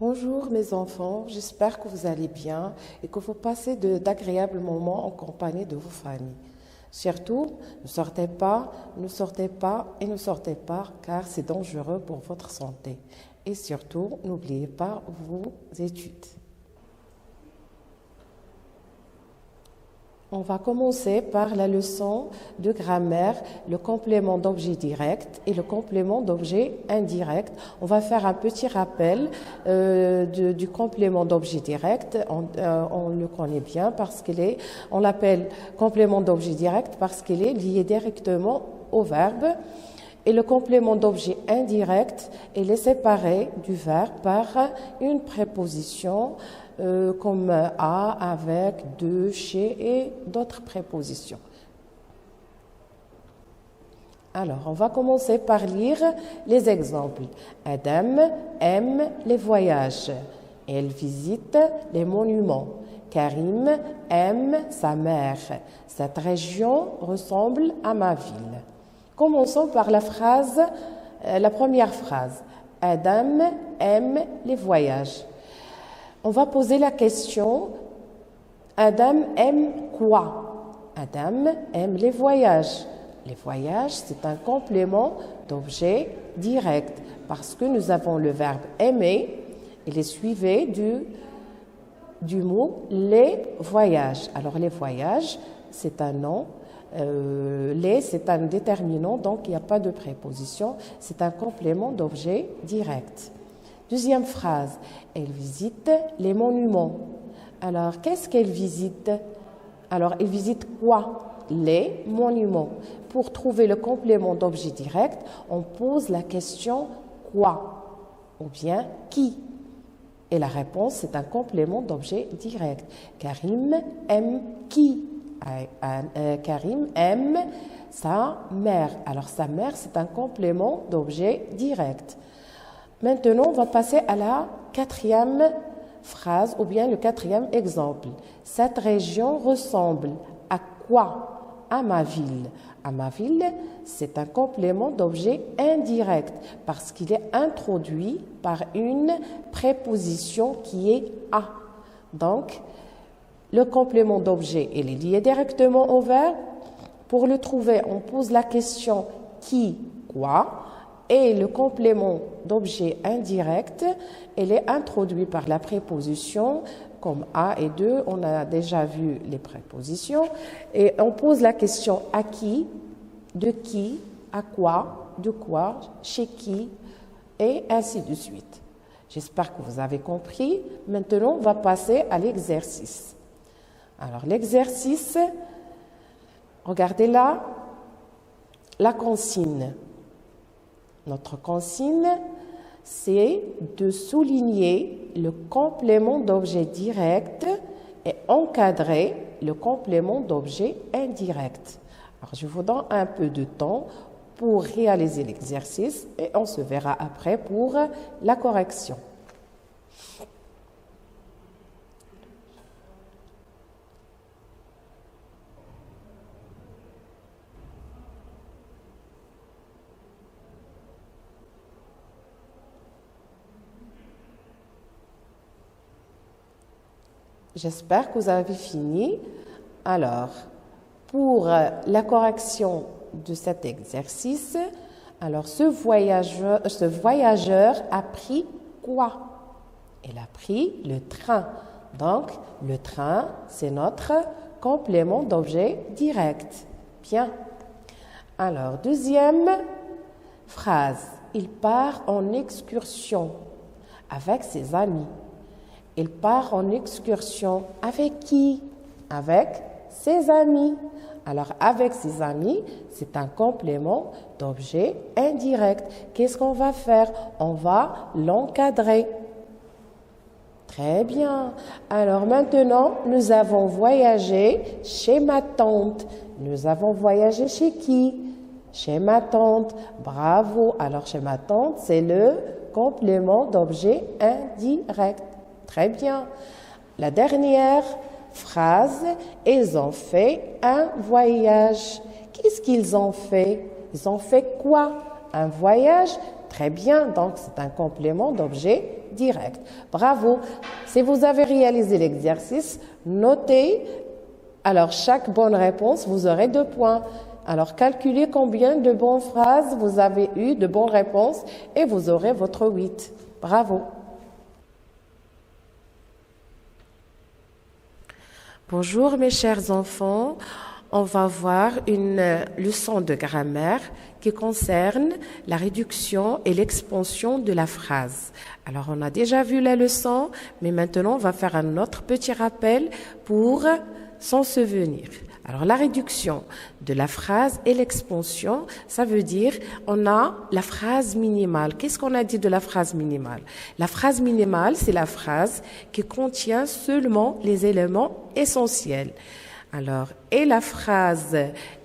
Bonjour mes enfants, j'espère que vous allez bien et que vous passez d'agréables moments en compagnie de vos familles. Surtout, ne sortez pas et ne sortez pas car c'est dangereux pour votre santé. Et surtout, n'oubliez pas vos études. On va commencer par la leçon de grammaire, le complément d'objet direct et le complément d'objet indirect. On va faire un petit rappel du complément d'objet direct. On le connaît bien parce on l'appelle complément d'objet direct parce qu'il est lié directement au verbe. Et le complément d'objet indirect, il est séparé du verbe par une préposition comme à, avec, de, chez et d'autres prépositions. Alors, on va commencer par lire les exemples. Adam aime les voyages. Elle visite les monuments. Karim aime sa mère. Cette région ressemble à ma ville. Commençons par la première phrase. Adam aime les voyages. On va poser la question, Adam aime quoi? Adam aime les voyages. Les voyages, c'est un complément d'objet direct parce que nous avons le verbe aimer, il est suivi du mot les voyages. Alors les voyages, c'est un nom. C'est un déterminant, donc il n'y a pas de préposition, c'est un complément d'objet direct. Deuxième phrase, elle visite les monuments. Alors, qu'est-ce qu'elle visite? Alors, elle visite quoi? Les monuments. Pour trouver le complément d'objet direct, on pose la question quoi? Ou bien qui? Et la réponse, c'est un complément d'objet direct. Karim aime qui? Karim aime sa mère. Alors, sa mère, c'est un complément d'objet direct. Maintenant, on va passer à la quatrième phrase ou bien le quatrième exemple. Cette région ressemble à quoi? À ma ville. À ma ville, c'est un complément d'objet indirect parce qu'il est introduit par une préposition qui est à. Donc, le complément d'objet, il est lié directement au verbe. Pour le trouver, on pose la question qui, quoi? Et le complément d'objet indirect, il est introduit par la préposition comme à et de. On a déjà vu les prépositions. Et on pose la question à qui, à quoi, de quoi, chez qui, et ainsi de suite. J'espère que vous avez compris. Maintenant, on va passer à l'exercice. Alors, l'exercice, regardez là, la consigne. Notre consigne, c'est de souligner le complément d'objet direct et encadrer le complément d'objet indirect. Alors, je vous donne un peu de temps pour réaliser l'exercice et on se verra après pour la correction. J'espère que vous avez fini. Alors, pour la correction de cet exercice, alors ce voyageur a pris quoi? Il a pris le train. Donc, le train, c'est notre complément d'objet direct. Bien. Alors, deuxième phrase. Il part en excursion avec ses amis. Il part en excursion avec qui? Avec ses amis. Alors, avec ses amis, c'est un complément d'objet indirect. Qu'est-ce qu'on va faire? On va l'encadrer. Très bien. Alors maintenant, nous avons voyagé chez ma tante. Nous avons voyagé chez qui? Chez ma tante. Bravo. Alors, chez ma tante, c'est le complément d'objet indirect. Très bien. La dernière phrase, ils ont fait un voyage. Qu'est-ce qu'ils ont fait? Ils ont fait quoi? Un voyage Très bien, donc c'est un complément d'objet direct. Bravo. Si vous avez réalisé l'exercice, notez. Alors, chaque bonne réponse, vous aurez 2 points. Alors, calculez combien de bonnes phrases vous avez eu, de bonnes réponses, et vous aurez votre 8. Bravo. Bonjour mes chers enfants, on va voir une leçon de grammaire qui concerne la réduction et l'expansion de la phrase. Alors on a déjà vu la leçon, mais maintenant on va faire un autre petit rappel pour s'en souvenir. Alors la réduction de la phrase et l'expansion, ça veut dire on a la phrase minimale. Qu'est-ce qu'on a dit de la phrase minimale? La phrase minimale, c'est la phrase qui contient seulement les éléments essentiels. Alors, et la phrase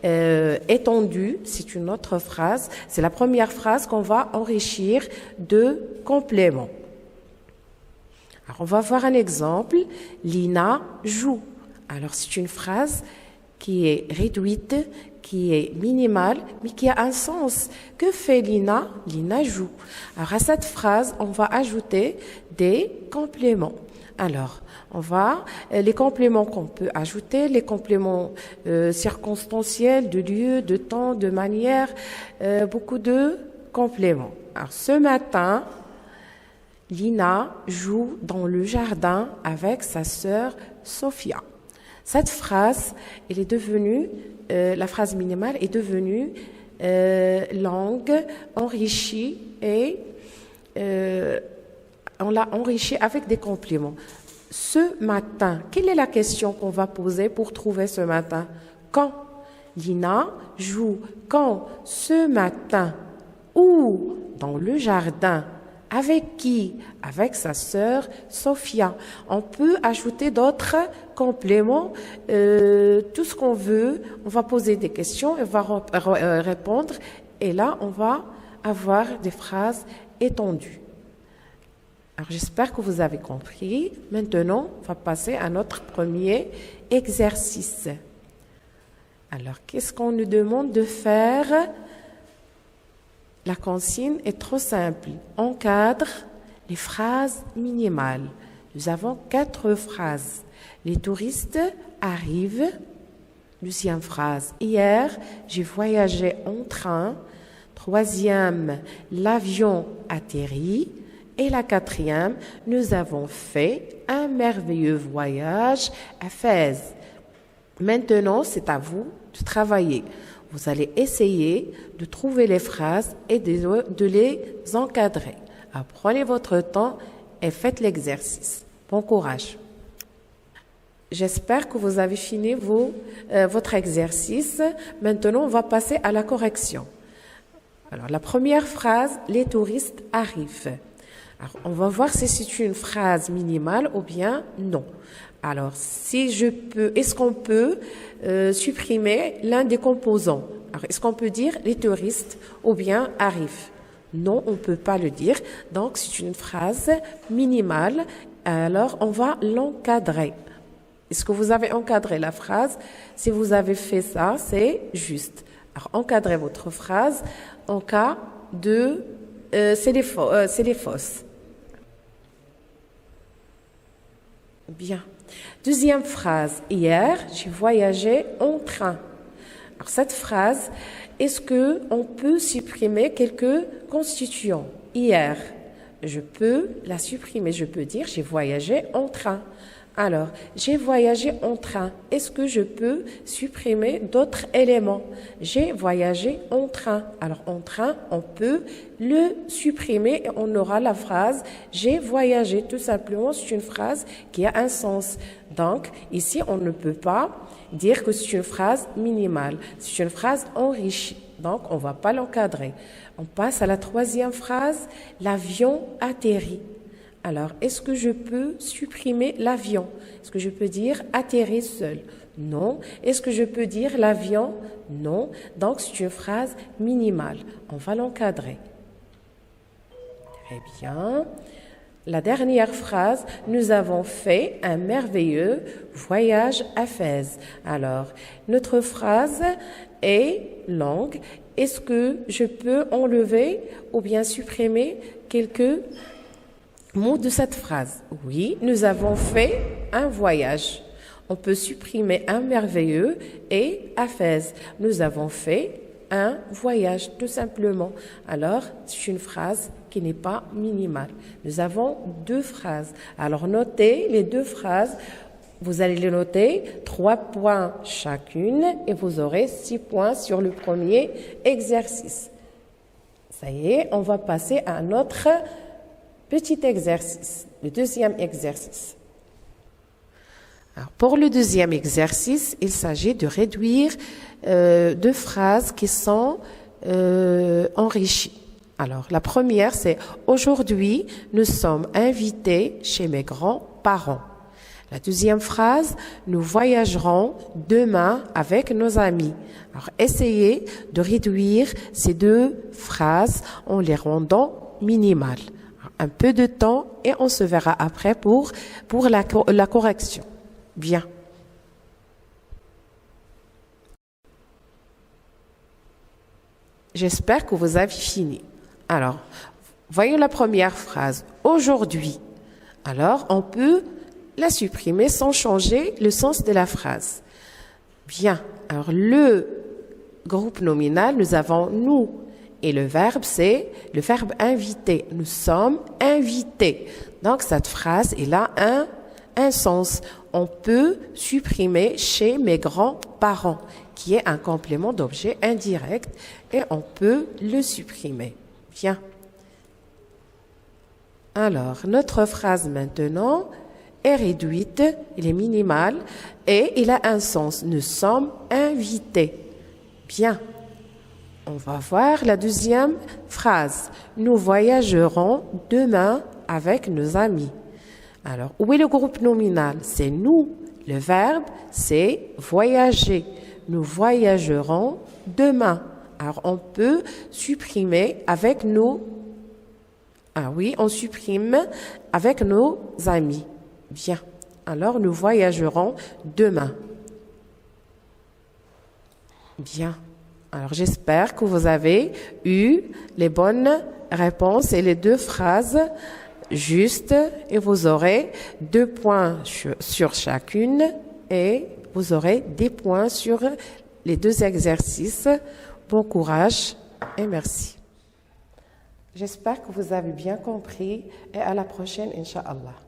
étendue, c'est une autre phrase. C'est la première phrase qu'on va enrichir de compléments. Alors, on va voir un exemple. Lina joue. Alors, c'est une phrase qui est réduite, qui est minimale, mais qui a un sens. Que fait Lina? Lina joue. Alors, à cette phrase, on va ajouter des compléments. Alors, on va, les compléments qu'on peut ajouter, les compléments circonstanciels, de lieu, de temps, de manière, beaucoup de compléments. Alors, ce matin, Lina joue dans le jardin avec sa sœur Sophia. Cette phrase, elle est devenue, la phrase minimale est devenue longue, enrichie et on l'a enrichie avec des compléments. Ce matin, quelle est la question qu'on va poser pour trouver ce matin? Quand? Lina joue quand? Ce matin. Où? Dans le jardin. Avec qui? Avec sa sœur Sophia. On peut ajouter d'autres compléments, tout ce qu'on veut. On va poser des questions, on va répondre et là, on va avoir des phrases étendues. Alors, j'espère que vous avez compris. Maintenant, on va passer à notre premier exercice. Alors, qu'est-ce qu'on nous demande de faire? La consigne est trop simple. Encadre les phrases minimales. Nous avons 4 phrases. Les touristes arrivent. Deuxième phrase. Hier, j'ai voyagé en train. Troisième, l'avion atterrit. Et la 4e, nous avons fait un merveilleux voyage à Fès. Maintenant, c'est à vous de travailler. Vous allez essayer de trouver les phrases et de les encadrer. Alors, prenez votre temps et faites l'exercice. Bon courage. J'espère que vous avez fini votre exercice. Maintenant, on va passer à la correction. Alors, la première phrase, les touristes arrivent. Alors, on va voir si c'est une phrase minimale ou bien non. Alors, est-ce qu'on peut supprimer l'un des composants? Alors, est-ce qu'on peut dire les touristes ou bien arrivent? Non, on ne peut pas le dire. Donc, c'est une phrase minimale. Alors, on va l'encadrer. Est-ce que vous avez encadré la phrase? Si vous avez fait ça, c'est juste. Alors, encadrez votre phrase en cas de... c'est les fausses. Bien. Deuxième phrase. Hier, j'ai voyagé en train. Alors, cette phrase, est-ce que on peut supprimer quelques constituants? Hier, je peux la supprimer. Je peux dire j'ai voyagé en train. Alors, j'ai voyagé en train. Est-ce que je peux supprimer d'autres éléments? J'ai voyagé en train. Alors, en train, on peut le supprimer et on aura la phrase j'ai voyagé. Tout simplement, c'est une phrase qui a un sens. Donc, ici, on ne peut pas dire que c'est une phrase minimale. C'est une phrase enrichie. Donc, on ne va pas l'encadrer. On passe à la 3e phrase. L'avion atterrit. Alors, est-ce que je peux supprimer l'avion? Est-ce que je peux dire atterrir seul? Non. Est-ce que je peux dire l'avion? Non. Donc, c'est une phrase minimale. On va l'encadrer. Très bien. La dernière phrase, nous avons fait un merveilleux voyage à Fès. Alors, notre phrase est longue est-ce que je peux enlever ou bien supprimer quelques mots de cette phrase? Oui, nous avons fait un voyage. On peut supprimer un merveilleux et Hafez. Nous avons fait un voyage, tout simplement. Alors, c'est une phrase qui n'est pas minimale. Nous avons deux phrases. Alors, notez les deux phrases. Vous allez les noter, 3 points chacune, et vous aurez 6 points sur le premier exercice. Ça y est, on va passer à un autre petit exercice, le deuxième exercice. Alors, pour le deuxième exercice, il s'agit de réduire deux phrases qui sont enrichies. Alors, la première, c'est « Aujourd'hui, nous sommes invités chez mes grands-parents ». La deuxième phrase, « Nous voyagerons demain avec nos amis ». Alors, essayez de réduire ces deux phrases en les rendant minimales. Alors, un peu de temps et on se verra après pour la correction. Bien. J'espère que vous avez fini. Alors, voyons la première phrase. Aujourd'hui. Alors, on peut la supprimer sans changer le sens de la phrase. Bien. Alors, le groupe nominal, nous avons nous. Et le verbe, c'est le verbe inviter. Nous sommes invités. Donc, cette phrase, elle a un sens. On peut supprimer chez mes grands-parents, qui est un complément d'objet indirect, et on peut le supprimer. Bien. Alors, notre phrase maintenant est réduite, elle est minimale, et il a un sens. Nous sommes invités. Bien. On va voir la deuxième phrase. Nous voyagerons demain avec nos amis. Alors, où est le groupe nominal? C'est nous. Le verbe, c'est voyager. Nous voyagerons demain. Alors, on peut supprimer avec nos... Ah oui, on supprime avec nos amis. Bien. Alors, nous voyagerons demain. Bien. Alors, j'espère que vous avez eu les bonnes réponses et les deux phrases juste, et vous aurez 2 points sur chacune et vous aurez des points sur les deux exercices. Bon courage et merci. J'espère que vous avez bien compris et à la prochaine, Inch'Allah.